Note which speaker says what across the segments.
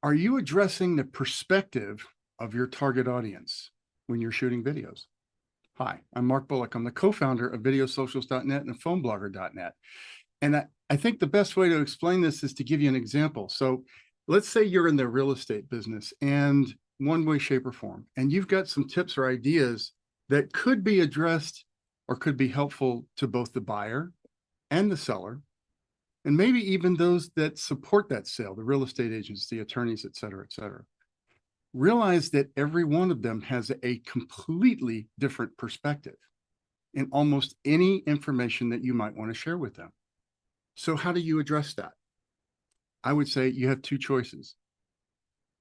Speaker 1: Are you addressing the perspective of your target audience when you're shooting videos? Hi, I'm Mark Bullock. I'm the co-founder of Videosocials.net and PhoneBlogger.net. And I think the best way to explain this is to give you an example. So let's say you're in the real estate business and one way, shape, or form, and you've got some tips or ideas that could be addressed or could be helpful to both the buyer and the seller, and maybe even those that support that sale, the real estate agents, the attorneys, et cetera, et cetera. Realize that every one of them has a completely different perspective in almost any information that you might want to share with them. So how do you address that? I would say you have two choices,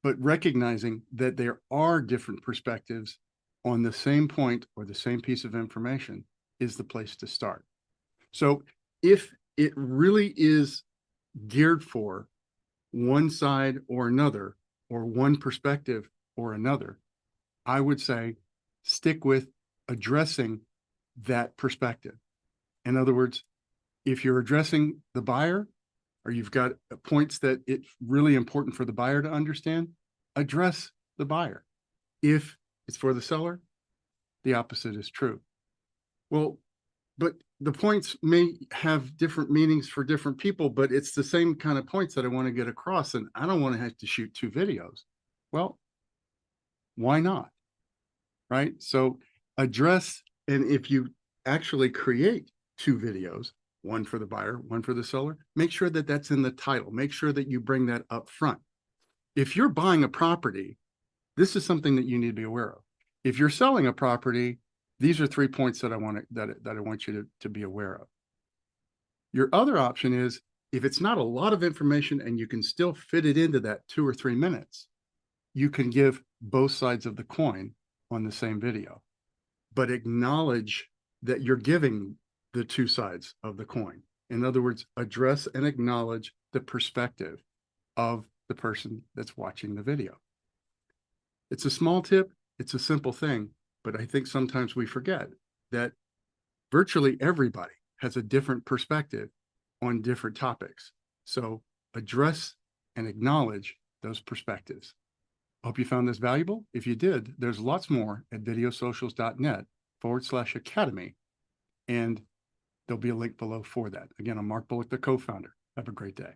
Speaker 1: but recognizing that there are different perspectives on the same point or the same piece of information is the place to start. So if it really is geared for one side or another, or one perspective or another, I would say stick with addressing that perspective. In other words, if you're addressing the buyer, or you've got points that it's really important for the buyer to understand, address the buyer. If it's for the seller, the opposite is true. Well, but the points may have different meanings for different people, but it's the same kind of points that I want to get across, and I don't want to have to shoot two videos. Well, why not? Right? So address, and if you actually create two videos, one for the buyer, one for the seller, make sure that that's in the title. Make sure that you bring that up front. If you're buying a property, this is something that you need to be aware of. If you're selling a property, these are 3 points that I want you to be aware of. Your other option is, if it's not a lot of information and you can still fit it into that 2 or 3 minutes, you can give both sides of the coin on the same video, but acknowledge that you're giving the two sides of the coin. In other words, address and acknowledge the perspective of the person that's watching the video. It's a small tip. It's a simple thing. But I think sometimes we forget that virtually everybody has a different perspective on different topics. So address and acknowledge those perspectives. Hope you found this valuable. If you did, there's lots more at videosocials.net/academy. And there'll be a link below for that. Again, I'm Mark Bullock, the co-founder. Have a great day.